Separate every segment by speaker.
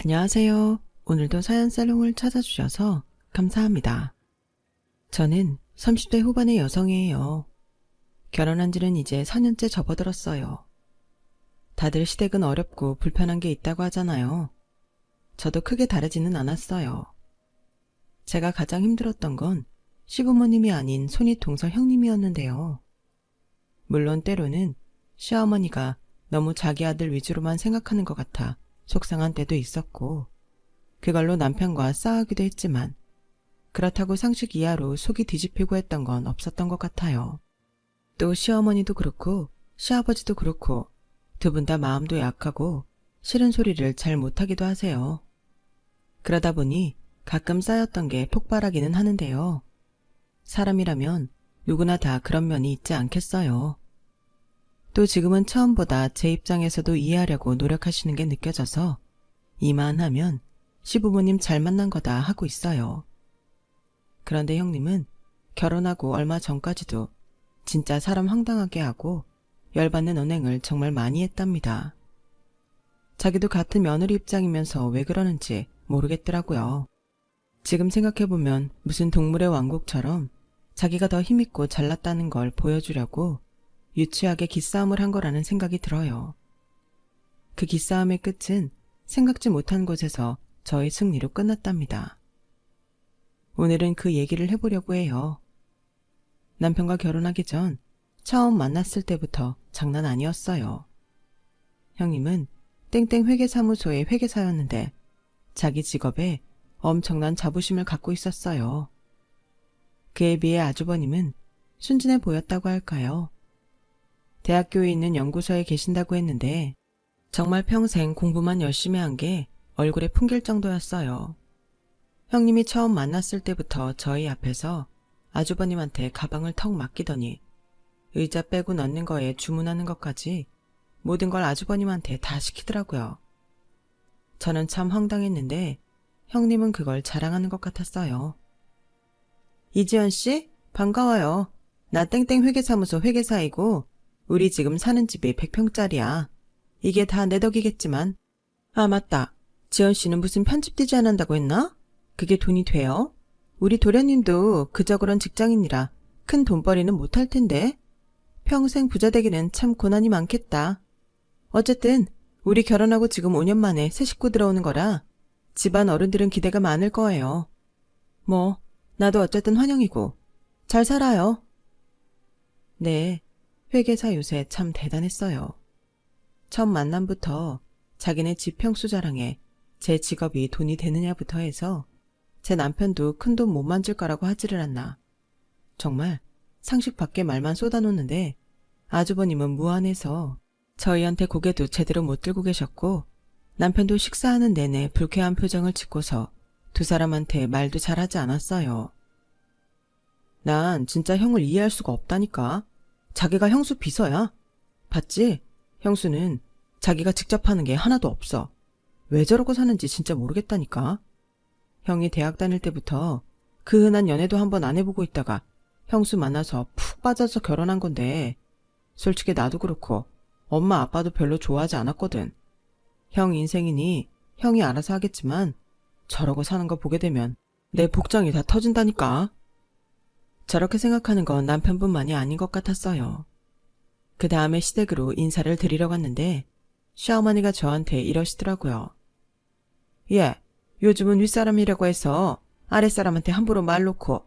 Speaker 1: 안녕하세요. 오늘도 사연살롱을 찾아주셔서 감사합니다. 저는 30대 후반의 여성이에요. 결혼한 지는 이제 4년째 접어들었어요. 다들 시댁은 어렵고 불편한 게 있다고 하잖아요. 저도 크게 다르지는 않았어요. 제가 가장 힘들었던 건 시부모님이 아닌 손윗 동서 형님이었는데요. 물론 때로는 시어머니가 너무 자기 아들 위주로만 생각하는 것 같아 속상한 때도 있었고, 그걸로 남편과 싸우기도 했지만 그렇다고 상식 이하로 속이 뒤집히고 했던 건 없었던 것 같아요. 또 시어머니도 그렇고 시아버지도 그렇고 두 분 다 마음도 약하고 싫은 소리를 잘 못하기도 하세요. 그러다 보니 가끔 쌓였던 게 폭발하기는 하는데요. 사람이라면 누구나 다 그런 면이 있지 않겠어요. 또 지금은 처음보다 제 입장에서도 이해하려고 노력하시는 게 느껴져서 이만하면 시부모님 잘 만난 거다 하고 있어요. 그런데 형님은 결혼하고 얼마 전까지도 진짜 사람 황당하게 하고 열받는 언행을 정말 많이 했답니다. 자기도 같은 며느리 입장이면서 왜 그러는지 모르겠더라고요. 지금 생각해보면 무슨 동물의 왕국처럼 자기가 더 힘있고 잘났다는 걸 보여주려고 유치하게 기싸움을 한 거라는 생각이 들어요. 그 기싸움의 끝은 생각지 못한 곳에서 저의 승리로 끝났답니다. 오늘은 그 얘기를 해보려고 해요. 남편과 결혼하기 전 처음 만났을 때부터 장난 아니었어요. 형님은 땡땡 회계사무소의 회계사였는데 자기 직업에 엄청난 자부심을 갖고 있었어요. 그에 비해 아주버님은 순진해 보였다고 할까요? 대학교에 있는 연구소에 계신다고 했는데 정말 평생 공부만 열심히 한 게 얼굴에 풍길 정도였어요. 형님이 처음 만났을 때부터 저희 앞에서 아주버님한테 가방을 턱 맡기더니 의자 빼고 넣는 거에 주문하는 것까지 모든 걸 아주버님한테 다 시키더라고요. 저는 참 황당했는데 형님은 그걸 자랑하는 것 같았어요. 이지연 씨, 반가워요. 나 땡땡 회계사무소 회계사이고 우리 지금 사는 집이 100평짜리야. 이게 다 내 덕이겠지만. 아, 맞다. 지연 씨는 무슨 편집 디자인 한다고 했나? 그게 돈이 돼요? 우리 도련님도 그저 그런 직장인이라 큰 돈벌이는 못할 텐데. 평생 부자 되기는 참 고난이 많겠다. 어쨌든 우리 결혼하고 지금 5년 만에 새 식구 들어오는 거라 집안 어른들은 기대가 많을 거예요. 뭐 나도 어쨌든 환영이고 잘 살아요. 네, 회계사 요새 참 대단했어요. 처음 만남부터 자기네 집 평수 자랑에 제 직업이 돈이 되느냐부터 해서 제 남편도 큰 돈 못 만질 거라고 하지를 않나. 정말 상식 밖의 말만 쏟아놓는데 아주버님은 무안해서 저희한테 고개도 제대로 못 들고 계셨고 남편도 식사하는 내내 불쾌한 표정을 짓고서 두 사람한테 말도 잘하지 않았어요. 난 진짜 형을 이해할 수가 없다니까. 자기가 형수 비서야. 봤지? 형수는 자기가 직접 하는 게 하나도 없어. 왜 저러고 사는지 진짜 모르겠다니까. 형이 대학 다닐 때부터 그 흔한 연애도 한번 안 해보고 있다가 형수 만나서 푹 빠져서 결혼한 건데 솔직히 나도 그렇고 엄마 아빠도 별로 좋아하지 않았거든. 형 인생이니 형이 알아서 하겠지만 저러고 사는 거 보게 되면 내 복장이 다 터진다니까. 저렇게 생각하는 건 남편뿐만이 아닌 것 같았어요. 그 다음에 시댁으로 인사를 드리러 갔는데 시어머니가 저한테 이러시더라고요. 예, 요즘은 윗사람이라고 해서 아랫사람한테 함부로 말 놓고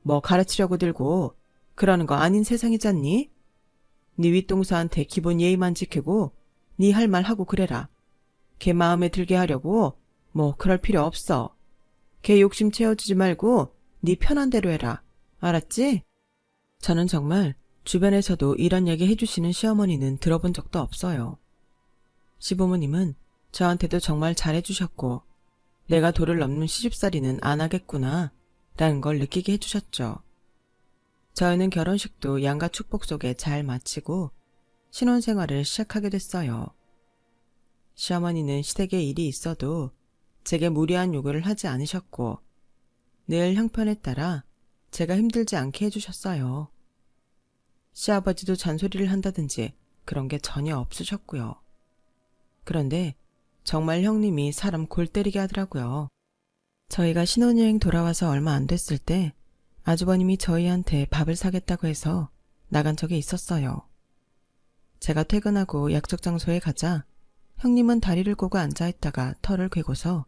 Speaker 1: 뭐 가르치려고 들고 그러는 거 아닌 세상이잖니? 네 윗동서한테 기본 예의만 지키고 네 할 말 하고 그래라. 걔 마음에 들게 하려고 뭐 그럴 필요 없어. 걔 욕심 채워주지 말고 네 편한 대로 해라. 알았지? 저는 정말 주변에서도 이런 얘기 해주시는 시어머니는 들어본 적도 없어요. 시부모님은 저한테도 정말 잘해주셨고 내가 도를 넘는 시집살이는 안 하겠구나 라는 걸 느끼게 해주셨죠. 저희는 결혼식도 양가 축복 속에 잘 마치고 신혼생활을 시작하게 됐어요. 시어머니는 시댁에 일이 있어도 제게 무리한 요구를 하지 않으셨고 늘 형편에 따라 제가 힘들지 않게 해주셨어요. 시아버지도 잔소리를 한다든지 그런 게 전혀 없으셨고요. 그런데 정말 형님이 사람 골 때리게 하더라고요. 저희가 신혼여행 돌아와서 얼마 안 됐을 때 아주버님이 저희한테 밥을 사겠다고 해서 나간 적이 있었어요. 제가 퇴근하고 약속 장소에 가자 형님은 다리를 꼬고 앉아있다가 털을 괴고서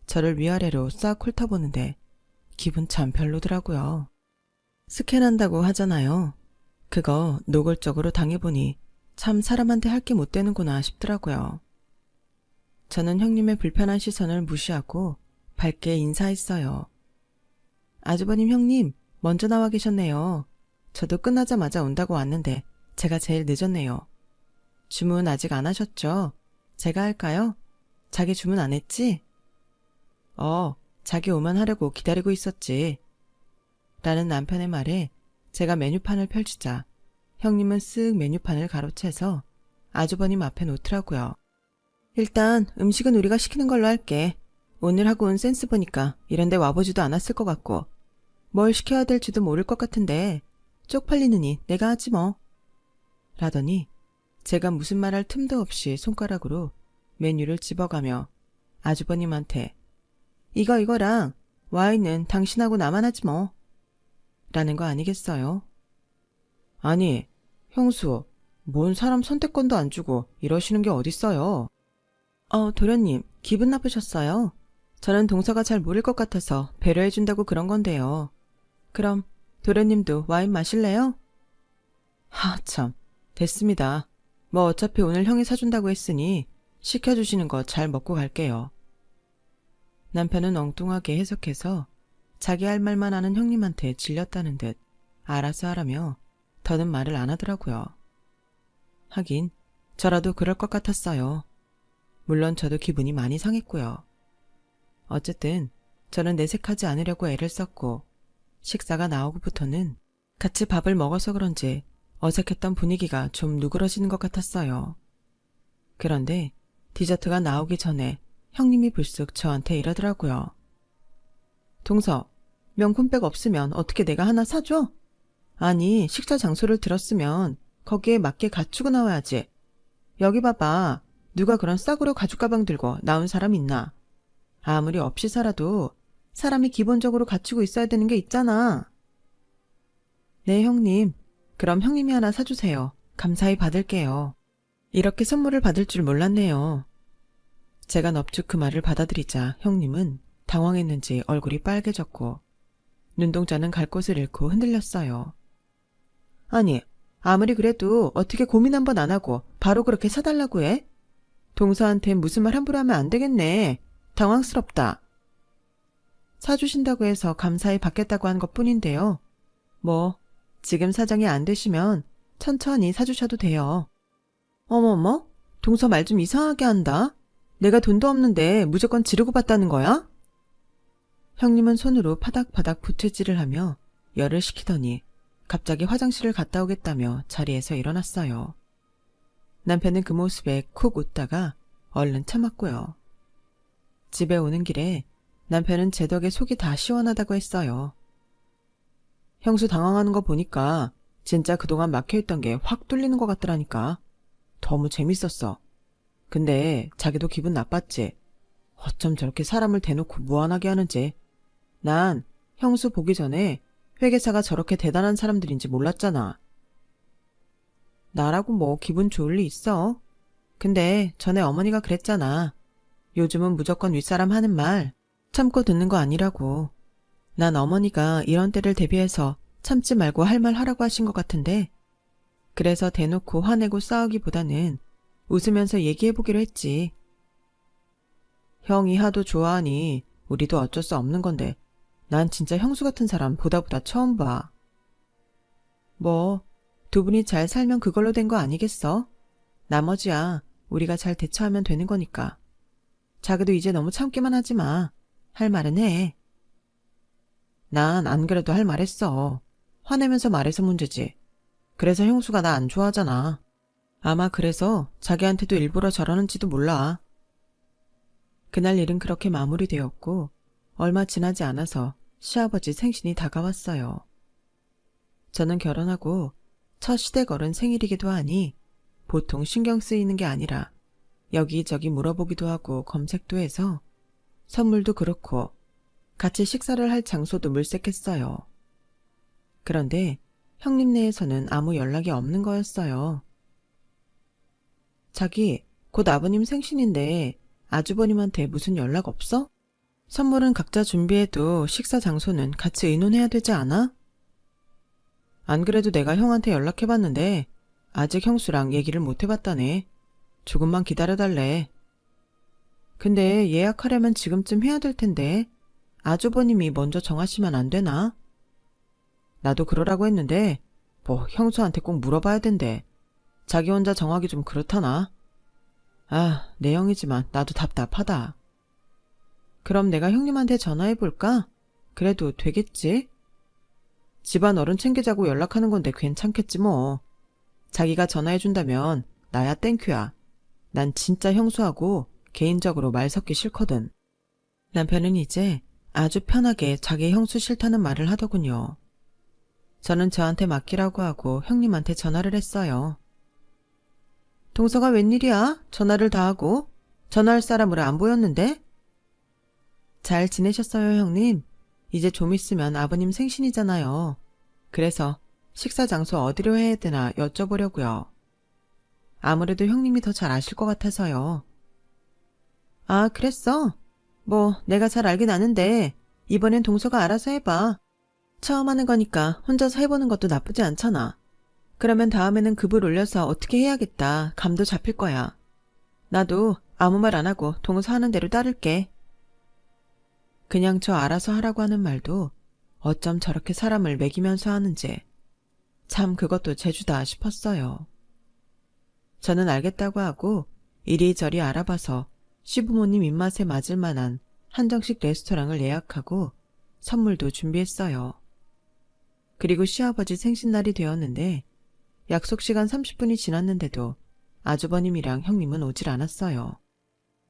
Speaker 1: 저를 위아래로 싹 훑어보는데 기분 참 별로더라고요. 스캔한다고 하잖아요. 그거 노골적으로 당해보니 참 사람한테 할 게 못 되는구나 싶더라고요. 저는 형님의 불편한 시선을 무시하고 밝게 인사했어요. 아주버님 형님, 먼저 나와 계셨네요. 저도 끝나자마자 온다고 왔는데 제가 제일 늦었네요. 주문 아직 안 하셨죠? 제가 할까요? 자기 주문 안 했지? 자기 오면 하려고 기다리고 있었지. 라는 남편의 말에 제가 메뉴판을 펼치자 형님은 쓱 메뉴판을 가로채서 아주버님 앞에 놓더라고요. 일단 음식은 우리가 시키는 걸로 할게. 오늘 하고 온 센스 보니까 이런 데 와보지도 않았을 것 같고 뭘 시켜야 될지도 모를 것 같은데 쪽팔리느니 내가 하지 뭐. 라더니 제가 무슨 말할 틈도 없이 손가락으로 메뉴를 집어가며 아주버님한테 이거랑 와인은 당신하고 나만 하지 뭐. 라는 거 아니겠어요? 아니, 형수, 뭔 사람 선택권도 안 주고 이러시는 게 어딨어요? 도련님, 기분 나쁘셨어요? 저는 동서가 잘 모를 것 같아서 배려해준다고 그런 건데요. 그럼 도련님도 와인 마실래요? 참, 됐습니다. 뭐 어차피 오늘 형이 사준다고 했으니 시켜주시는 거 잘 먹고 갈게요. 남편은 엉뚱하게 해석해서 자기 할 말만 하는 형님한테 질렸다는 듯 알아서 하라며 더는 말을 안 하더라고요. 하긴 저라도 그럴 것 같았어요. 물론 저도 기분이 많이 상했고요. 어쨌든 저는 내색하지 않으려고 애를 썼고 식사가 나오고부터는 같이 밥을 먹어서 그런지 어색했던 분위기가 좀 누그러지는 것 같았어요. 그런데 디저트가 나오기 전에 형님이 불쑥 저한테 이러더라고요. 동서, 명품백 없으면 어떻게 내가 하나 사줘? 아니, 식사 장소를 들었으면 거기에 맞게 갖추고 나와야지. 여기 봐봐. 누가 그런 싸구려 가죽 가방 들고 나온 사람 있나? 아무리 없이 살아도 사람이 기본적으로 갖추고 있어야 되는 게 있잖아. 네, 형님. 그럼 형님이 하나 사주세요. 감사히 받을게요. 이렇게 선물을 받을 줄 몰랐네요. 제가 넙죽 그 말을 받아들이자 형님은 당황했는지 얼굴이 빨개졌고 눈동자는 갈 곳을 잃고 흔들렸어요. 아니, 아무리 그래도 어떻게 고민 한번 안 하고 바로 그렇게 사달라고 해? 동서한테 무슨 말 함부로 하면 안 되겠네. 당황스럽다. 사주신다고 해서 감사히 받겠다고 한 것뿐인데요. 뭐 지금 사정이 안 되시면 천천히 사주셔도 돼요. 어머머, 동서 말 좀 이상하게 한다. 내가 돈도 없는데 무조건 지르고 받다는 거야? 형님은 손으로 파닥파닥 부채질을 하며 열을 식히더니 갑자기 화장실을 갔다 오겠다며 자리에서 일어났어요. 남편은 그 모습에 쿡 웃다가 얼른 참았고요. 집에 오는 길에 남편은 제 덕에 속이 다 시원하다고 했어요. 형수 당황하는 거 보니까 진짜 그동안 막혀있던 게 확 뚫리는 것 같더라니까. 너무 재밌었어. 근데 자기도 기분 나빴지. 어쩜 저렇게 사람을 대놓고 무안하게 하는지. 난 형수 보기 전에 회계사가 저렇게 대단한 사람들인지 몰랐잖아. 나라고 뭐 기분 좋을 리 있어. 근데 전에 어머니가 그랬잖아. 요즘은 무조건 윗사람 하는 말 참고 듣는 거 아니라고. 난 어머니가 이런 때를 대비해서 참지 말고 할 말 하라고 하신 것 같은데 그래서 대놓고 화내고 싸우기보다는 웃으면서 얘기해보기로 했지. 형이 하도 좋아하니 우리도 어쩔 수 없는 건데 난 진짜 형수 같은 사람 보다 처음 봐. 뭐 두 분이 잘 살면 그걸로 된 거 아니겠어? 나머지야 우리가 잘 대처하면 되는 거니까. 자기도 이제 너무 참기만 하지 마. 할 말은 해. 난 안 그래도 할 말 했어. 화내면서 말해서 문제지. 그래서 형수가 나 안 좋아하잖아. 아마 그래서 자기한테도 일부러 저러는지도 몰라. 그날 일은 그렇게 마무리되었고 얼마 지나지 않아서 시아버지 생신이 다가왔어요. 저는 결혼하고 첫 시댁 어른 생일이기도 하니 보통 신경 쓰이는 게 아니라 여기저기 물어보기도 하고 검색도 해서 선물도 그렇고 같이 식사를 할 장소도 물색했어요. 그런데 형님 내에서는 아무 연락이 없는 거였어요. 자기, 곧 아버님 생신인데 아주버님한테 무슨 연락 없어? 선물은 각자 준비해도 식사 장소는 같이 의논해야 되지 않아? 안 그래도 내가 형한테 연락해봤는데 아직 형수랑 얘기를 못 해봤다네. 조금만 기다려달래. 근데 예약하려면 지금쯤 해야 될 텐데 아주버님이 먼저 정하시면 안 되나? 나도 그러라고 했는데 뭐 형수한테 꼭 물어봐야 된대. 자기 혼자 정하기 좀 그렇다나? 아, 내 형이지만 나도 답답하다. 그럼 내가 형님한테 전화해볼까? 그래도 되겠지? 집안 어른 챙기자고 연락하는 건데 괜찮겠지 뭐. 자기가 전화해준다면 나야 땡큐야. 난 진짜 형수하고 개인적으로 말 섞기 싫거든. 남편은 이제 아주 편하게 자기 형수 싫다는 말을 하더군요. 저는 저한테 맡기라고 하고 형님한테 전화를 했어요. 동서가 웬일이야? 전화를 다 하고. 전화할 사람으로 안 보였는데? 잘 지내셨어요, 형님? 이제 좀 있으면 아버님 생신이잖아요. 그래서 식사 장소 어디로 해야 되나 여쭤보려고요. 아무래도 형님이 더 잘 아실 것 같아서요. 아, 그랬어? 뭐 내가 잘 알긴 아는데 이번엔 동서가 알아서 해봐. 처음 하는 거니까 혼자서 해보는 것도 나쁘지 않잖아. 그러면 다음에는 급을 올려서 어떻게 해야겠다. 감도 잡힐 거야. 나도 아무 말 안 하고 동서 하는 대로 따를게. 그냥 저 알아서 하라고 하는 말도 어쩜 저렇게 사람을 먹이면서 하는지 참 그것도 재주다 싶었어요. 저는 알겠다고 하고 이리저리 알아봐서 시부모님 입맛에 맞을 만한 한정식 레스토랑을 예약하고 선물도 준비했어요. 그리고 시아버지 생신날이 되었는데 약속 시간 30분이 지났는데도 아주버님이랑 형님은 오질 않았어요.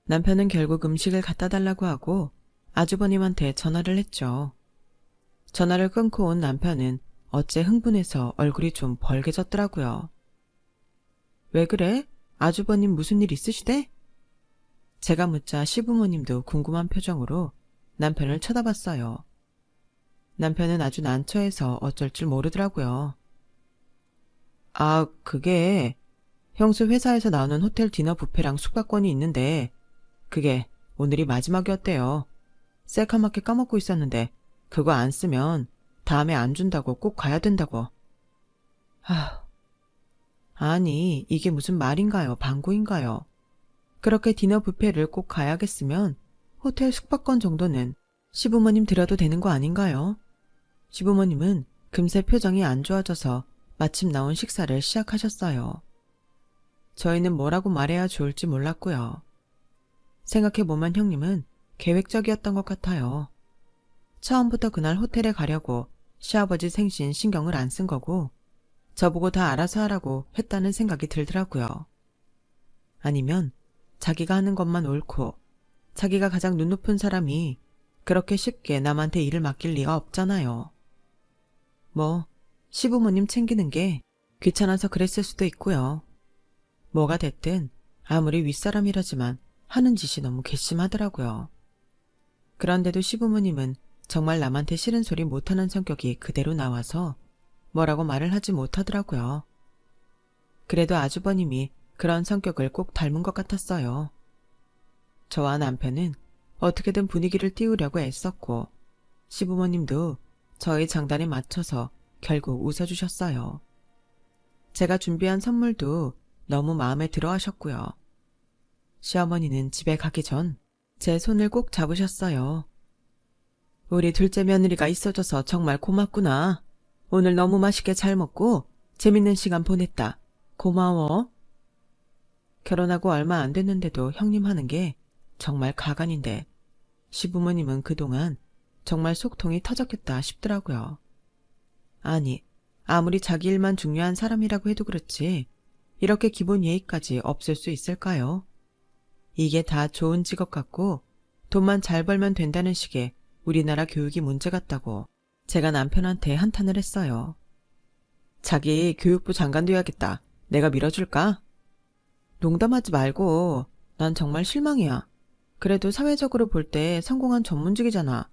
Speaker 1: 남편은 결국 음식을 갖다 달라고 하고 아주버님한테 전화를 했죠. 전화를 끊고 온 남편은 어째 흥분해서 얼굴이 좀 벌개졌더라고요. 왜 그래? 아주버님 무슨 일 있으시대? 제가 묻자 시부모님도 궁금한 표정으로 남편을 쳐다봤어요. 남편은 아주 난처해서 어쩔 줄 모르더라고요. 아, 그게 형수 회사에서 나오는 호텔 디너 뷔페랑 숙박권이 있는데 그게 오늘이 마지막이었대요. 새카맣게 까먹고 있었는데 그거 안 쓰면 다음에 안 준다고 꼭 가야 된다고. 아니 이게 무슨 말인가요? 방구인가요? 그렇게 디너 뷔페를 꼭 가야겠으면 호텔 숙박권 정도는 시부모님 드려도 되는 거 아닌가요? 시부모님은 금세 표정이 안 좋아져서 마침 나온 식사를 시작하셨어요. 저희는 뭐라고 말해야 좋을지 몰랐고요. 생각해보면 형님은 계획적이었던 것 같아요. 처음부터 그날 호텔에 가려고 시아버지 생신 신경을 안 쓴 거고 저보고 다 알아서 하라고 했다는 생각이 들더라고요. 아니면 자기가 하는 것만 옳고 자기가 가장 눈 높은 사람이 그렇게 쉽게 남한테 일을 맡길 리가 없잖아요. 뭐 시부모님 챙기는 게 귀찮아서 그랬을 수도 있고요. 뭐가 됐든 아무리 윗사람이라지만 하는 짓이 너무 괘씸하더라고요. 그런데도 시부모님은 정말 남한테 싫은 소리 못하는 성격이 그대로 나와서 뭐라고 말을 하지 못하더라고요. 그래도 아주버님이 그런 성격을 꼭 닮은 것 같았어요. 저와 남편은 어떻게든 분위기를 띄우려고 애썼고 시부모님도 저희 장단에 맞춰서 결국 웃어주셨어요. 제가 준비한 선물도 너무 마음에 들어 하셨고요. 시어머니는 집에 가기 전 제 손을 꼭 잡으셨어요. 우리 둘째 며느리가 있어줘서 정말 고맙구나. 오늘 너무 맛있게 잘 먹고 재밌는 시간 보냈다. 고마워. 결혼하고 얼마 안 됐는데도 형님 하는 게 정말 가관인데 시부모님은 그동안 정말 속통이 터졌겠다 싶더라고요. 아니, 아무리 자기 일만 중요한 사람이라고 해도 그렇지 이렇게 기본 예의까지 없을 수 있을까요? 이게 다 좋은 직업 같고 돈만 잘 벌면 된다는 식의 우리나라 교육이 문제 같다고 제가 남편한테 한탄을 했어요. 자기 교육부 장관 돼야겠다. 내가 밀어줄까? 농담하지 말고 난 정말 실망이야. 그래도 사회적으로 볼 때 성공한 전문직이잖아.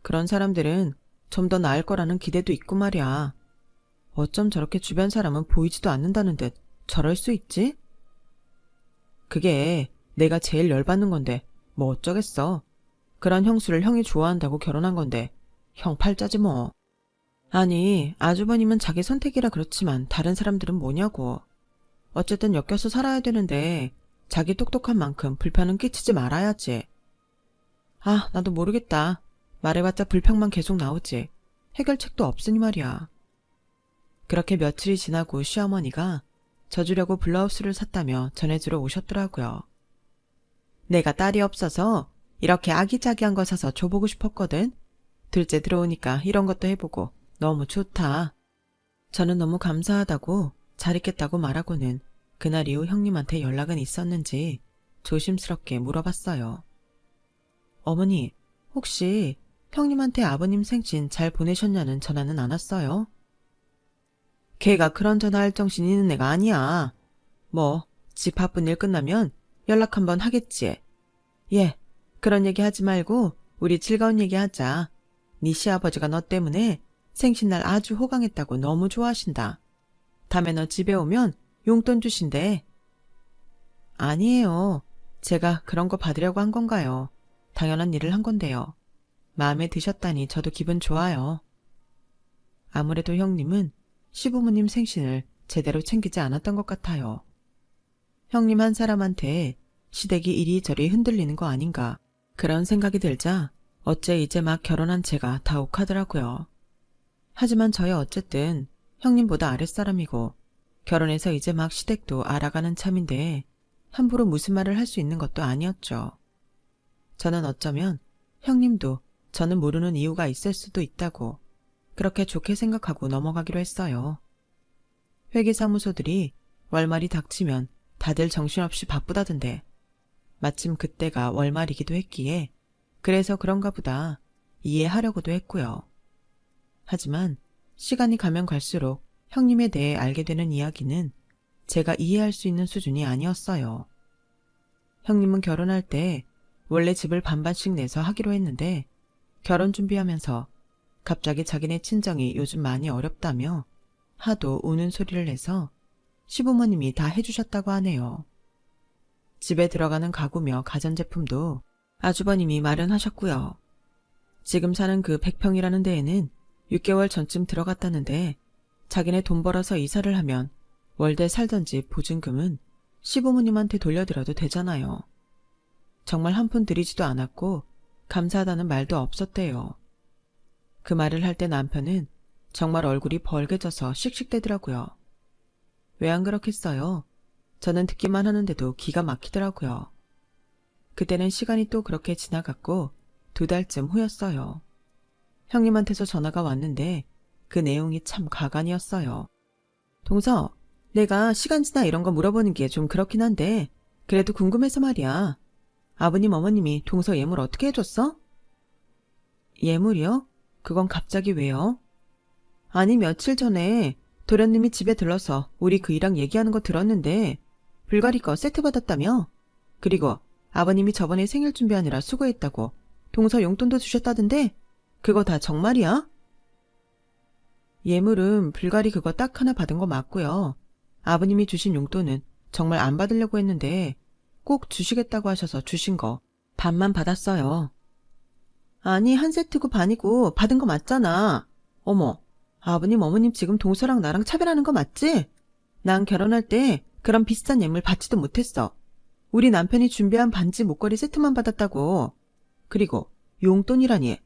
Speaker 1: 그런 사람들은 좀 더 나을 거라는 기대도 있고 말이야. 어쩜 저렇게 주변 사람은 보이지도 않는다는 듯 저럴 수 있지? 그게 내가 제일 열받는 건데 뭐 어쩌겠어. 그런 형수를 형이 좋아한다고 결혼한 건데 형 팔자지 뭐. 아니, 아주버님은 자기 선택이라 그렇지만 다른 사람들은 뭐냐고. 어쨌든 엮여서 살아야 되는데 자기 똑똑한 만큼 불편은 끼치지 말아야지. 아, 나도 모르겠다. 말해봤자 불평만 계속 나오지. 해결책도 없으니 말이야. 그렇게 며칠이 지나고 시어머니가 져주려고 블라우스를 샀다며 전해주러 오셨더라고요. 내가 딸이 없어서 이렇게 아기자기한 거 사서 줘보고 싶었거든. 둘째 들어오니까 이런 것도 해보고 너무 좋다. 저는 너무 감사하다고 잘 있겠다고 말하고는 그날 이후 형님한테 연락은 있었는지 조심스럽게 물어봤어요. 어머니, 혹시 형님한테 아버님 생신 잘 보내셨냐는 전화는 안 왔어요? 걔가 그런 전화할 정신이 있는 애가 아니야. 뭐, 집 바쁜 일 끝나면 연락 한번 하겠지. 예, 그런 얘기 하지 말고 우리 즐거운 얘기 하자. 네 시아버지가 너 때문에 생신날 아주 호강했다고 너무 좋아하신다. 다음에 너 집에 오면 용돈 주신대. 아니에요. 제가 그런 거 받으려고 한 건가요? 당연한 일을 한 건데요. 마음에 드셨다니 저도 기분 좋아요. 아무래도 형님은 시부모님 생신을 제대로 챙기지 않았던 것 같아요. 형님 한 사람한테 시댁이 이리저리 흔들리는 거 아닌가 그런 생각이 들자 어째 이제 막 결혼한 제가 다욱하더라고요. 하지만 저야 어쨌든 형님보다 아랫사람이고 결혼해서 이제 막 시댁도 알아가는 참인데 함부로 무슨 말을 할 수 있는 것도 아니었죠. 저는 어쩌면 형님도 저는 모르는 이유가 있을 수도 있다고 그렇게 좋게 생각하고 넘어가기로 했어요. 회계사무소들이 월말이 닥치면 다들 정신없이 바쁘다던데 마침 그때가 월말이기도 했기에 그래서 그런가 보다 이해하려고도 했고요. 하지만 시간이 가면 갈수록 형님에 대해 알게 되는 이야기는 제가 이해할 수 있는 수준이 아니었어요. 형님은 결혼할 때 원래 집을 반반씩 내서 하기로 했는데 결혼 준비하면서 갑자기 자기네 친정이 요즘 많이 어렵다며 하도 우는 소리를 내서 시부모님이 다 해주셨다고 하네요. 집에 들어가는 가구며 가전제품도 아주버님이 마련하셨고요. 지금 사는 그 100평이라는 데에는 6개월 전쯤 들어갔다는데 자기네 돈 벌어서 이사를 하면 월대 살던지 보증금은 시부모님한테 돌려드려도 되잖아요. 정말 한 푼 들이지도 않았고 감사하다는 말도 없었대요. 그 말을 할 때 남편은 정말 얼굴이 벌개져서 씩씩대더라고요. 왜 안 그렇겠어요? 저는 듣기만 하는데도 기가 막히더라고요. 그때는 시간이 또 그렇게 지나갔고 2달쯤 후였어요. 형님한테서 전화가 왔는데 그 내용이 참 가관이었어요. 동서, 내가 시간지나 이런 거 물어보는 게 좀 그렇긴 한데 그래도 궁금해서 말이야. 아버님 어머님이 동서 예물 어떻게 해줬어? 예물이요? 그건 갑자기 왜요? 아니 며칠 전에 도련님이 집에 들러서 우리 그이랑 얘기하는 거 들었는데 불가리 거 세트 받았다며? 그리고 아버님이 저번에 생일 준비하느라 수고했다고 동서 용돈도 주셨다던데 그거 다 정말이야? 예물은 불가리 그거 딱 하나 받은 거 맞고요. 아버님이 주신 용돈은 정말 안 받으려고 했는데 꼭 주시겠다고 하셔서 주신 거 반만 받았어요. 아니 한 세트고 반이고 받은 거 맞잖아. 어머, 아버님 어머님 지금 동서랑 나랑 차별하는 거 맞지? 난 결혼할 때 그런 비싼 예물 받지도 못했어. 우리 남편이 준비한 반지 목걸이 세트만 받았다고. 그리고 용돈이라니.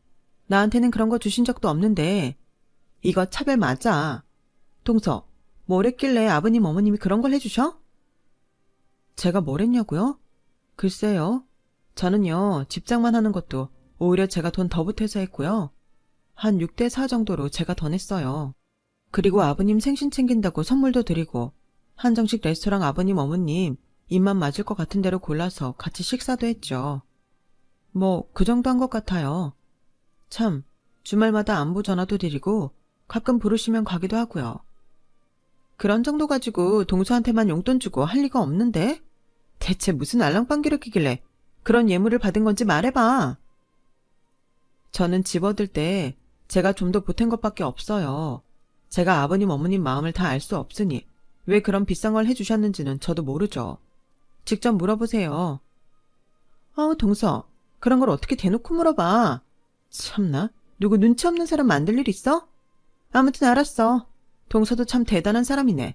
Speaker 1: 나한테는 그런 거 주신 적도 없는데 이거 차별 맞아. 동서, 뭘 했길래 아버님 어머님이 그런 걸 해주셔? 제가 뭘 했냐고요? 글쎄요. 저는요 집장만 하는 것도 오히려 제가 돈 더 보태서 했고요. 한 6대4 정도로 제가 더 냈어요. 그리고 아버님 생신 챙긴다고 선물도 드리고 한정식 레스토랑 아버님 어머님 입맛 맞을 것 같은 대로 골라서 같이 식사도 했죠. 뭐 그 정도 한 것 같아요. 참 주말마다 안부 전화도 드리고 가끔 부르시면 가기도 하고요. 그런 정도 가지고 동서한테만 용돈 주고 할 리가 없는데? 대체 무슨 알랑방귀를 끼길래 그런 예물을 받은 건지 말해봐. 저는 집 얻을 때 제가 좀 더 보탠 것밖에 없어요. 제가 아버님 어머님 마음을 다 알 수 없으니 왜 그런 비싼 걸 해주셨는지는 저도 모르죠. 직접 물어보세요. 동서, 그런 걸 어떻게 대놓고 물어봐. 참나, 누구 눈치 없는 사람 만들 일 있어? 아무튼 알았어. 동서도 참 대단한 사람이네.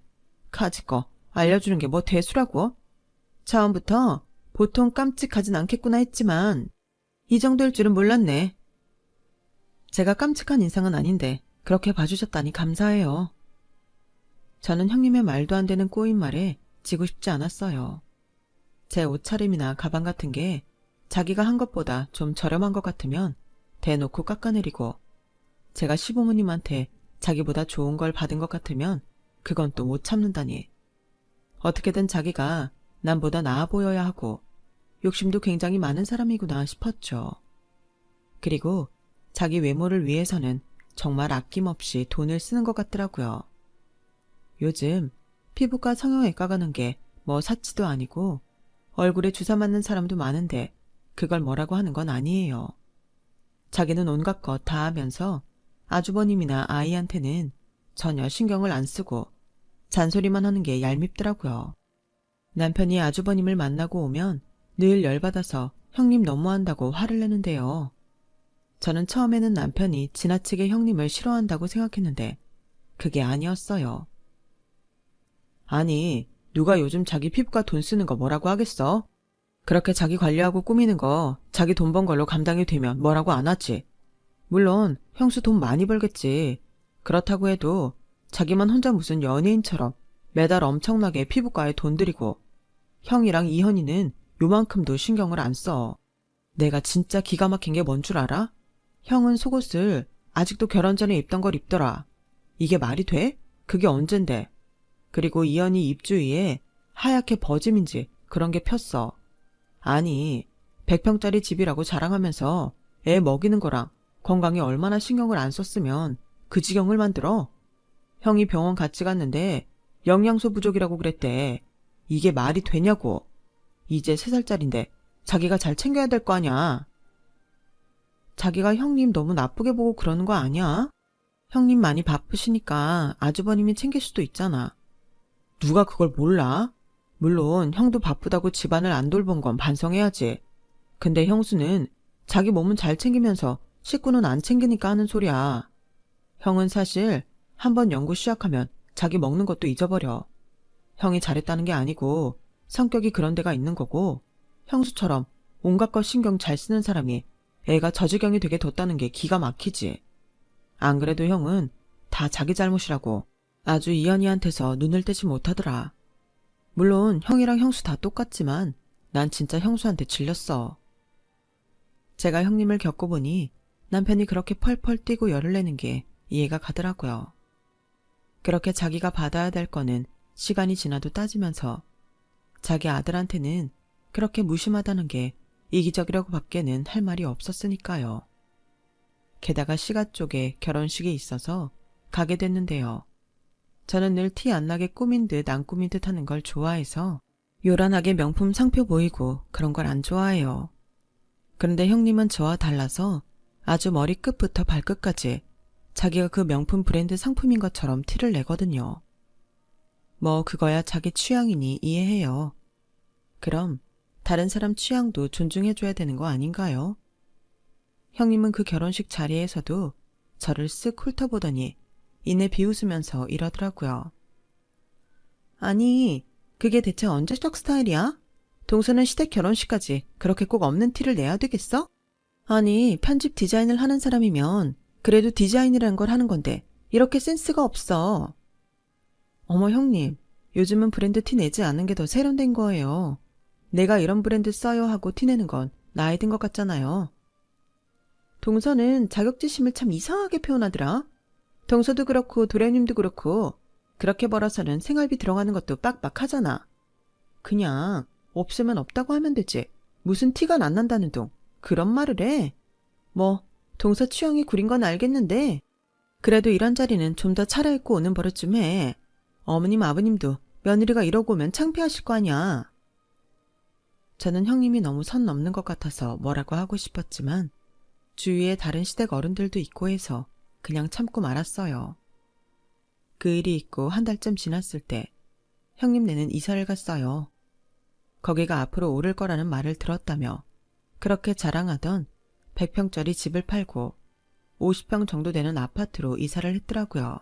Speaker 1: 카지 거 알려주는 게 뭐 대수라고? 처음부터 보통 깜찍하진 않겠구나 했지만 이 정도일 줄은 몰랐네. 제가 깜찍한 인상은 아닌데 그렇게 봐주셨다니 감사해요. 저는 형님의 말도 안 되는 꼬인 말에 지고 싶지 않았어요. 제 옷차림이나 가방 같은 게 자기가 한 것보다 좀 저렴한 것 같으면 대놓고 깎아내리고, 제가 시부모님한테 자기보다 좋은 걸 받은 것 같으면 그건 또 못 참는다니. 어떻게든 자기가 남보다 나아 보여야 하고 욕심도 굉장히 많은 사람이구나 싶었죠. 그리고 자기 외모를 위해서는 정말 아낌없이 돈을 쓰는 것 같더라고요. 요즘 피부과 성형외과 가는 게 뭐 사치도 아니고 얼굴에 주사 맞는 사람도 많은데 그걸 뭐라고 하는 건 아니에요. 자기는 온갖 것 다 하면서 아주버님이나 아이한테는 전혀 신경을 안 쓰고 잔소리만 하는 게 얄밉더라고요. 남편이 아주버님을 만나고 오면 늘 열받아서 형님 너무한다고 화를 내는데요. 저는 처음에는 남편이 지나치게 형님을 싫어한다고 생각했는데 그게 아니었어요. 아니, 누가 요즘 자기 피부과 돈 쓰는 거 뭐라고 하겠어? 그렇게 자기 관리하고 꾸미는 거 자기 돈 번 걸로 감당이 되면 뭐라고 안 하지. 물론 형수 돈 많이 벌겠지. 그렇다고 해도 자기만 혼자 무슨 연예인처럼 매달 엄청나게 피부과에 돈 들이고 형이랑 이현이는 요만큼도 신경을 안 써. 내가 진짜 기가 막힌 게 뭔 줄 알아? 형은 속옷을 아직도 결혼 전에 입던 걸 입더라. 이게 말이 돼? 그게 언젠데. 그리고 이현이 입 주위에 하얗게 버짐인지 그런 게 폈어. 아니, 100평짜리 집이라고 자랑하면서 애 먹이는 거랑 건강에 얼마나 신경을 안 썼으면 그 지경을 만들어? 형이 병원 같이 갔는데 영양소 부족이라고 그랬대. 이게 말이 되냐고. 이제 3살짜린데 자기가 잘 챙겨야 될 거 아냐. 자기가 형님 너무 나쁘게 보고 그러는 거 아니야? 형님 많이 바쁘시니까 아주버님이 챙길 수도 있잖아. 누가 그걸 몰라? 물론 형도 바쁘다고 집안을 안 돌본 건 반성해야지. 근데 형수는 자기 몸은 잘 챙기면서 식구는 안 챙기니까 하는 소리야. 형은 사실 한번 연구 시작하면 자기 먹는 것도 잊어버려. 형이 잘했다는 게 아니고 성격이 그런 데가 있는 거고, 형수처럼 온갖 것 신경 잘 쓰는 사람이 애가 저 지경이 되게 뒀다는 게 기가 막히지. 안 그래도 형은 다 자기 잘못이라고 아주 이현이한테서 눈을 떼지 못하더라. 물론 형이랑 형수 다 똑같지만 난 진짜 형수한테 질렸어. 제가 형님을 겪어보니 남편이 그렇게 펄펄 뛰고 열을 내는 게 이해가 가더라고요. 그렇게 자기가 받아야 될 거는 시간이 지나도 따지면서 자기 아들한테는 그렇게 무심하다는 게 이기적이라고 밖에는 할 말이 없었으니까요. 게다가 시가 쪽에 결혼식이 있어서 가게 됐는데요. 저는 늘 티 안 나게 꾸민 듯 안 꾸민 듯 하는 걸 좋아해서 요란하게 명품 상표 보이고 그런 걸 안 좋아해요. 그런데 형님은 저와 달라서 아주 머리끝부터 발끝까지 자기가 그 명품 브랜드 상품인 것처럼 티를 내거든요. 뭐 그거야 자기 취향이니 이해해요. 그럼 다른 사람 취향도 존중해줘야 되는 거 아닌가요? 형님은 그 결혼식 자리에서도 저를 쓱 훑어보더니 이내 비웃으면서 이러더라고요. 아니, 그게 대체 언제적 스타일이야? 동서는 시댁 결혼식까지 그렇게 꼭 없는 티를 내야 되겠어? 아니, 편집 디자인을 하는 사람이면 그래도 디자인이라는 걸 하는 건데 이렇게 센스가 없어. 어머 형님, 요즘은 브랜드 티 내지 않는 게 더 세련된 거예요. 내가 이런 브랜드 써요 하고 티 내는 건 나이 든 것 같잖아요. 동서는 자격지심을 참 이상하게 표현하더라. 동서도 그렇고 도련님도 그렇고 그렇게 벌어서는 생활비 들어가는 것도 빡빡하잖아. 그냥 없으면 없다고 하면 되지. 무슨 티가 안 난다는 둥 그런 말을 해. 뭐 동서 취향이 구린 건 알겠는데 그래도 이런 자리는 좀 더 차려입고 오는 버릇 좀 해. 어머님 아버님도 며느리가 이러고 오면 창피하실 거 아니야. 저는 형님이 너무 선 넘는 것 같아서 뭐라고 하고 싶었지만 주위에 다른 시댁 어른들도 있고 해서 그냥 참고 말았어요. 그 일이 있고 한 달쯤 지났을 때 형님네는 이사를 갔어요. 거기가 앞으로 오를 거라는 말을 들었다며 그렇게 자랑하던 100평짜리 집을 팔고 50평 정도 되는 아파트로 이사를 했더라고요.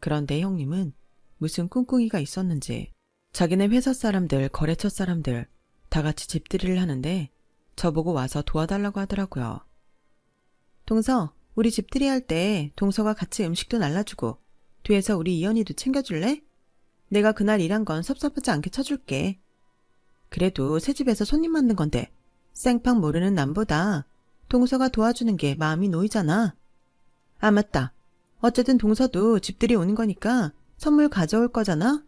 Speaker 1: 그런데 형님은 무슨 꿍꿍이가 있었는지 자기네 회사 사람들, 거래처 사람들 다 같이 집들이를 하는데 저보고 와서 도와달라고 하더라고요. 동서, 우리 집들이 할 때 동서가 같이 음식도 날라주고 뒤에서 우리 이현이도 챙겨줄래? 내가 그날 일한 건 섭섭하지 않게 쳐줄게. 그래도 새집에서 손님 만든 건데 생판 모르는 남보다 동서가 도와주는 게 마음이 놓이잖아. 아, 맞다. 어쨌든 동서도 집들이 오는 거니까 선물 가져올 거잖아.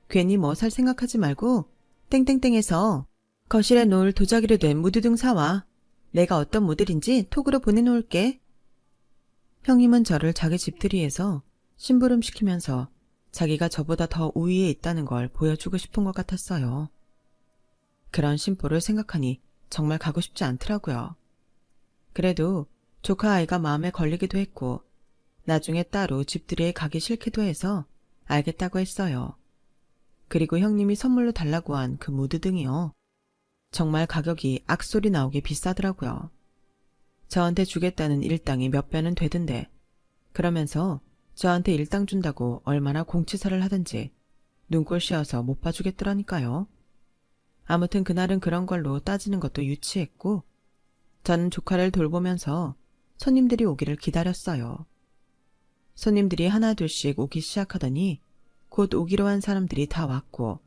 Speaker 1: 괜히 뭐 살 생각하지 말고 땡땡땡에서 거실에 놓을 도자기로 된 무드 등 사와. 내가 어떤 모델인지 톡으로 보내놓을게. 형님은 저를 자기 집들이에서 심부름시키면서 자기가 저보다 더 우위에 있다는 걸 보여주고 싶은 것 같았어요. 그런 심보를 생각하니 정말 가고 싶지 않더라고요. 그래도 조카 아이가 마음에 걸리기도 했고 나중에 따로 집들이에 가기 싫기도 해서 알겠다고 했어요. 그리고 형님이 선물로 달라고 한 그 무드 등이요. 정말 가격이 악소리 나오게 비싸더라고요. 저한테 주겠다는 일당이 몇 배는 되던데 그러면서 저한테 일당 준다고 얼마나 공치사를 하든지 눈꼴 씌어서 못 봐주겠더라니까요. 아무튼 그날은 그런 걸로 따지는 것도 유치했고 저는 조카를 돌보면서 손님들이 오기를 기다렸어요. 손님들이 하나 둘씩 오기 시작하더니 곧 오기로 한 사람들이 다 왔고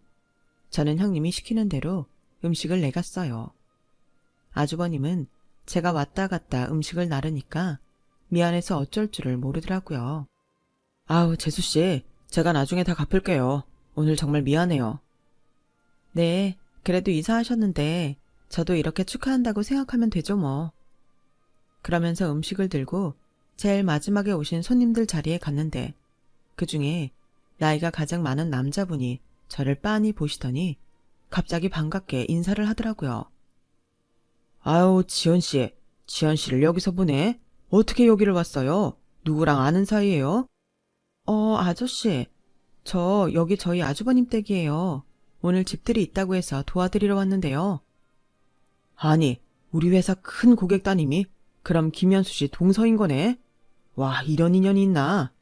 Speaker 1: 저는 형님이 시키는 대로 음식을 내갔어요. 아주버님은 제가 왔다 갔다 음식을 나르니까 미안해서 어쩔 줄을 모르더라고요. 아우, 재수씨, 제가 나중에 다 갚을게요. 오늘 정말 미안해요. 네, 그래도 이사하셨는데 저도 이렇게 축하한다고 생각하면 되죠 뭐. 그러면서 음식을 들고 제일 마지막에 오신 손님들 자리에 갔는데 그중에 나이가 가장 많은 남자분이 저를 빤히 보시더니 갑자기 반갑게 인사를 하더라고요. 아유, 지연씨, 지연씨를 여기서 보네? 어떻게 여기를 왔어요? 누구랑 아는 사이예요? 아저씨, 저 여기 저희 아주버님 댁이에요. 오늘 집들이 있다고 해서 도와드리러 왔는데요. 아니, 우리 회사 큰 고객 따님이 그럼 김현수 씨 동서인 거네? 와, 이런 인연이 있나?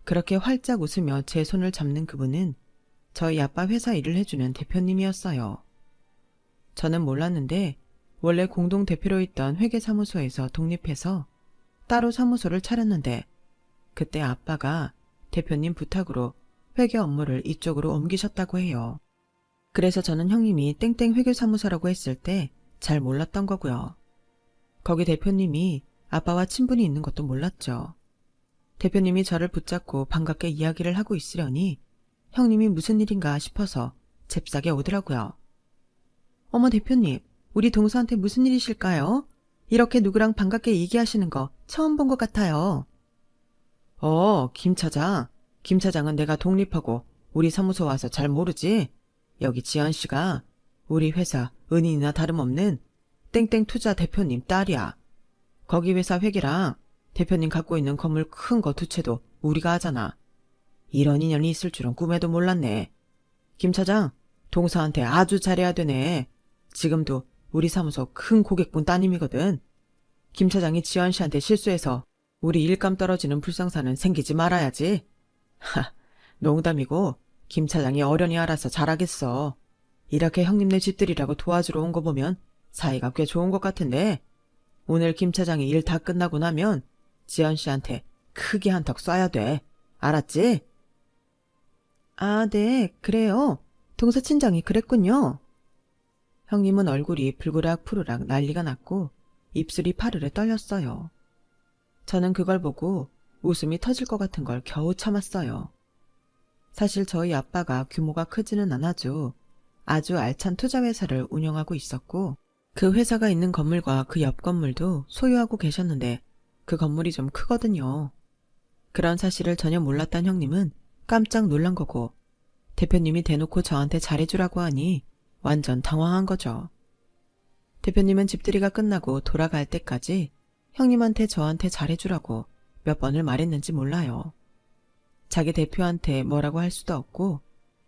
Speaker 1: 그렇게 활짝 웃으며 제 손을 잡는 그분은 저희 아빠 회사 일을 해주는 대표님이었어요. 저는 몰랐는데 원래 공동대표로 있던 회계사무소에서 독립해서 따로 사무소를 차렸는데 그때 아빠가 대표님 부탁으로 회계 업무를 이쪽으로 옮기셨다고 해요. 그래서 저는 형님이 땡땡 회계사무소라고 했을 때 잘 몰랐던 거고요. 거기 대표님이 아빠와 친분이 있는 것도 몰랐죠. 대표님이 저를 붙잡고 반갑게 이야기를 하고 있으려니 형님이 무슨 일인가 싶어서 잽싸게 오더라고요. 어머 대표님, 우리 동서한테 무슨 일이실까요? 이렇게 누구랑 반갑게 얘기하시는 거 처음 본 것 같아요. 김 차장. 김 차장은 내가 독립하고 우리 사무소 와서 잘 모르지? 여기 지연 씨가 우리 회사 은인이나 다름없는 땡땡 투자 대표님 딸이야. 거기 회사 회계랑 대표님 갖고 있는 건물 큰 거 두 채도 우리가 하잖아. 이런 인연이 있을 줄은 꿈에도 몰랐네. 김 차장, 동서한테 아주 잘해야 되네. 지금도 우리 사무소 큰 고객분 따님이거든. 김 차장이 지연 씨한테 실수해서 우리 일감 떨어지는 불상사는 생기지 말아야지. 농담이고 김 차장이 어련히 알아서 잘하겠어. 이렇게 형님네 집들이라고 도와주러 온 거 보면 사이가 꽤 좋은 것 같은데 오늘 김 차장이 일 다 끝나고 나면 지연 씨한테 크게 한턱 쏴야 돼. 알았지? 아, 네, 그래요. 동서 친정이 그랬군요. 형님은 얼굴이 불그락 푸르락 난리가 났고 입술이 파르르 떨렸어요. 저는 그걸 보고 웃음이 터질 것 같은 걸 겨우 참았어요. 사실 저희 아빠가 규모가 크지는 않아도 아주 알찬 투자회사를 운영하고 있었고 그 회사가 있는 건물과 그 옆 건물도 소유하고 계셨는데 그 건물이 좀 크거든요. 그런 사실을 전혀 몰랐던 형님은 깜짝 놀란 거고 대표님이 대놓고 저한테 잘해주라고 하니 완전 당황한 거죠. 대표님은 집들이가 끝나고 돌아갈 때까지 형님한테 저한테 잘해주라고 몇 번을 말했는지 몰라요. 자기 대표한테 뭐라고 할 수도 없고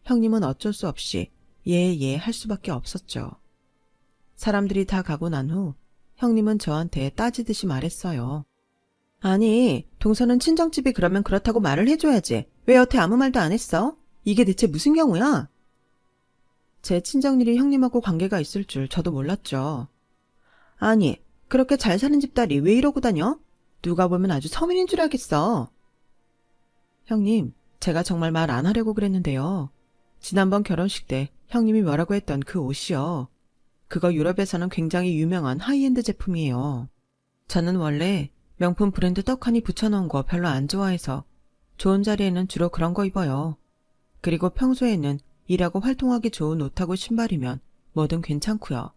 Speaker 1: 형님은 어쩔 수 없이 예 할 수밖에 없었죠. 사람들이 다 가고 난 후 형님은 저한테 따지듯이 말했어요. 아니, 동서는 친정집이 그러면 그렇다고 말을 해줘야지. 왜 여태 아무 말도 안 했어? 이게 대체 무슨 경우야? 제 친정일이 형님하고 관계가 있을 줄 저도 몰랐죠. 아니, 그렇게 잘 사는 집딸이 왜 이러고 다녀? 누가 보면 아주 서민인 줄 알겠어. 형님, 제가 정말 말 안 하려고 그랬는데요. 지난번 결혼식 때 형님이 뭐라고 했던 그 옷이요. 그거 유럽에서는 굉장히 유명한 하이엔드 제품이에요. 저는 원래 명품 브랜드 떡하니 붙여놓은 거 별로 안 좋아해서 좋은 자리에는 주로 그런 거 입어요. 그리고 평소에는 일하고 활동하기 좋은 옷하고 신발이면 뭐든 괜찮고요.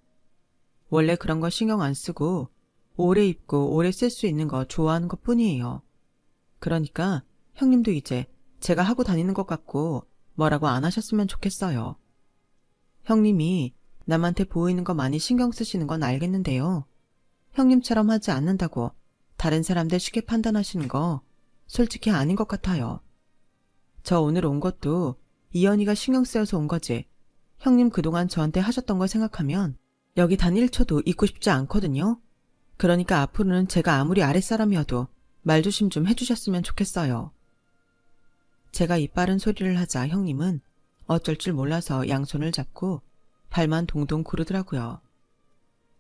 Speaker 1: 원래 그런 거 신경 안 쓰고 오래 입고 오래 쓸 수 있는 거 좋아하는 것 뿐이에요. 그러니까 형님도 이제 제가 하고 다니는 것 같고 뭐라고 안 하셨으면 좋겠어요. 형님이 남한테 보이는 거 많이 신경 쓰시는 건 알겠는데요. 형님처럼 하지 않는다고 다른 사람들 쉽게 판단하시는 거 솔직히 아닌 것 같아요. 저 오늘 온 것도 이연희가 신경 쓰여서 온 거지. 형님 그동안 저한테 하셨던 걸 생각하면 여기 단 1초도 있고 싶지 않거든요. 그러니까 앞으로는 제가 아무리 아랫사람이어도 말조심 좀 해주셨으면 좋겠어요. 제가 이빠른 소리를 하자 형님은 어쩔 줄 몰라서 양손을 잡고 발만 동동 구르더라고요.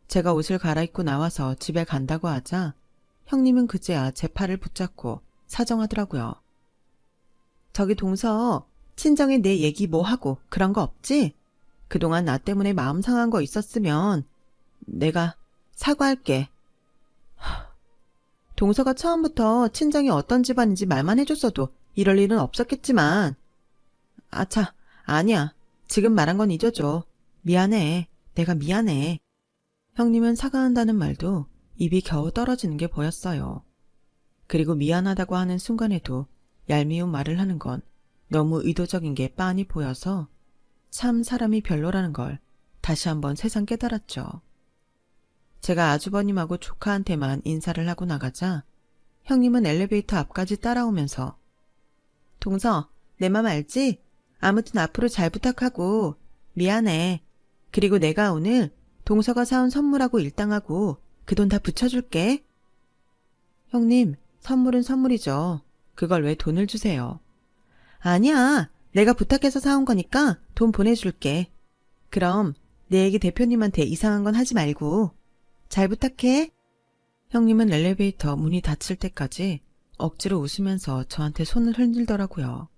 Speaker 1: 제가 옷을 갈아입고 나와서 집에 간다고 하자 형님은 그제야 제 팔을 붙잡고 사정하더라고요. 저기 동서, 친정에 내 얘기 뭐 하고 그런 거 없지? 그동안 나 때문에 마음 상한 거 있었으면 내가 사과할게. 동서가 처음부터 친정이 어떤 집안인지 말만 해줬어도 이럴 일은 없었겠지만. 아차, 아니야. 지금 말한 건 잊어줘. 미안해. 내가 미안해. 형님은 사과한다는 말도 입이 겨우 떨어지는 게 보였어요. 그리고 미안하다고 하는 순간에도 얄미운 말을 하는 건 너무 의도적인 게 빤히 보여서 참 사람이 별로라는 걸 다시 한번 새삼 깨달았죠. 제가 아주버님하고 조카한테만 인사를 하고 나가자 형님은 엘리베이터 앞까지 따라오면서 동서, 내 맘 알지? 아무튼 앞으로 잘 부탁하고 미안해. 그리고 내가 오늘 동서가 사온 선물하고 일당하고 그 돈 다 붙여줄게. 형님, 선물은 선물이죠. 그걸 왜 돈을 주세요? 아니야. 내가 부탁해서 사온 거니까 돈 보내줄게. 그럼 내 얘기 대표님한테 이상한 건 하지 말고 잘 부탁해. 형님은 엘리베이터 문이 닫힐 때까지 억지로 웃으면서 저한테 손을 흔들더라고요.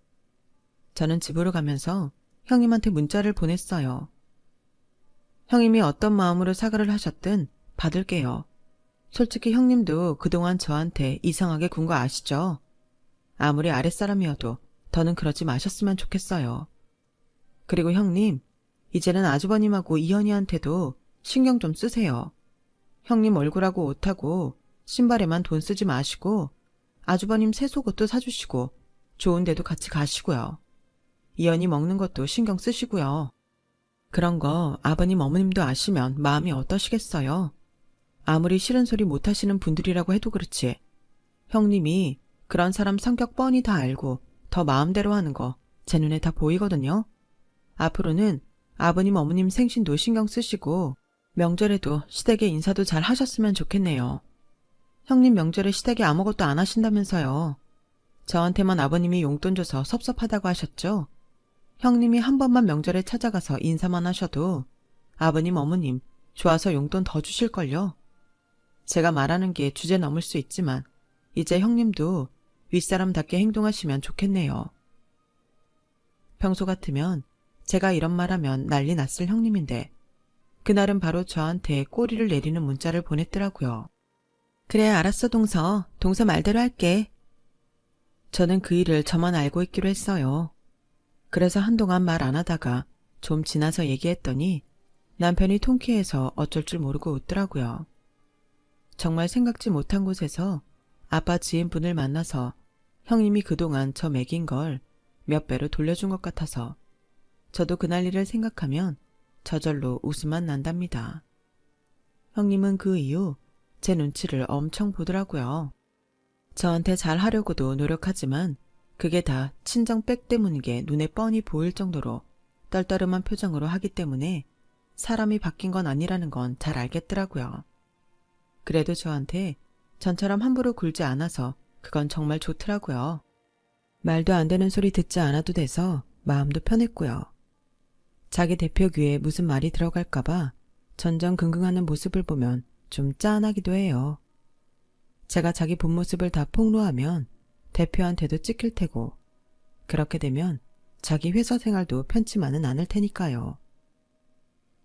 Speaker 1: 저는 집으로 가면서 형님한테 문자를 보냈어요. 형님이 어떤 마음으로 사과를 하셨든 받을게요. 솔직히 형님도 그동안 저한테 이상하게 군 거 아시죠? 아무리 아랫사람이어도 더는 그러지 마셨으면 좋겠어요. 그리고 형님, 이제는 아주버님하고 이현이한테도 신경 좀 쓰세요. 형님 얼굴하고 옷하고 신발에만 돈 쓰지 마시고 아주버님 새 속옷도 사주시고 좋은 데도 같이 가시고요. 이현이 먹는 것도 신경 쓰시고요. 그런 거 아버님 어머님도 아시면 마음이 어떠시겠어요? 아무리 싫은 소리 못하시는 분들이라고 해도 그렇지. 형님이 그런 사람 성격 뻔히 다 알고 더 마음대로 하는 거 제 눈에 다 보이거든요. 앞으로는 아버님 어머님 생신도 신경 쓰시고 명절에도 시댁에 인사도 잘 하셨으면 좋겠네요. 형님 명절에 시댁에 아무것도 안 하신다면서요. 저한테만 아버님이 용돈 줘서 섭섭하다고 하셨죠? 형님이 한 번만 명절에 찾아가서 인사만 하셔도 아버님 어머님 좋아서 용돈 더 주실걸요. 제가 말하는 게 주제 넘을 수 있지만 이제 형님도 윗사람답게 행동하시면 좋겠네요. 평소 같으면 제가 이런 말하면 난리 났을 형님인데 그날은 바로 저한테 꼬리를 내리는 문자를 보냈더라고요. 그래, 알았어 동서. 동서 말대로 할게. 저는 그 일을 저만 알고 있기로 했어요. 그래서 한동안 말 안 하다가 좀 지나서 얘기했더니 남편이 통쾌해서 어쩔 줄 모르고 웃더라고요. 정말 생각지 못한 곳에서 아빠 지인분을 만나서 형님이 그동안 저 먹인 걸 몇 배로 돌려준 것 같아서 저도 그날 일을 생각하면 저절로 웃음만 난답니다. 형님은 그 이후 제 눈치를 엄청 보더라고요. 저한테 잘하려고도 노력하지만 그게 다 친정백 때문인 게 눈에 뻔히 보일 정도로 떨떠름한 표정으로 하기 때문에 사람이 바뀐 건 아니라는 건 잘 알겠더라고요. 그래도 저한테 전처럼 함부로 굴지 않아서 그건 정말 좋더라고요. 말도 안 되는 소리 듣지 않아도 돼서 마음도 편했고요. 자기 대표 귀에 무슨 말이 들어갈까봐 전전긍긍하는 모습을 보면 좀 짠하기도 해요. 제가 자기 본 모습을 다 폭로하면 대표한테도 찍힐 테고, 그렇게 되면 자기 회사 생활도 편치만은 않을 테니까요.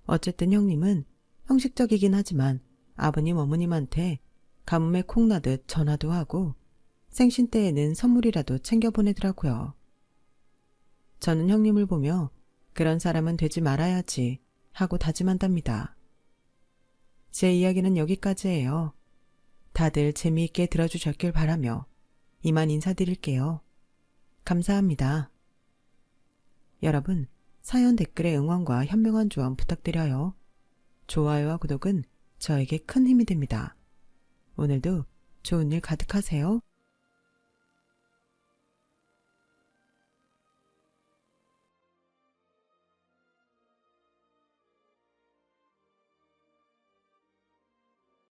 Speaker 1: 어쨌든 형님은 형식적이긴 하지만 아버님 어머님한테 가뭄에 콩나듯 전화도 하고 생신 때에는 선물이라도 챙겨 보내더라고요. 저는 형님을 보며 그런 사람은 되지 말아야지 하고 다짐한답니다. 제 이야기는 여기까지예요. 다들 재미있게 들어주셨길 바라며 이만 인사드릴게요. 감사합니다. 여러분, 사연 댓글에 응원과 현명한 조언 부탁드려요. 좋아요와 구독은 저에게 큰 힘이 됩니다. 오늘도 좋은 일 가득하세요.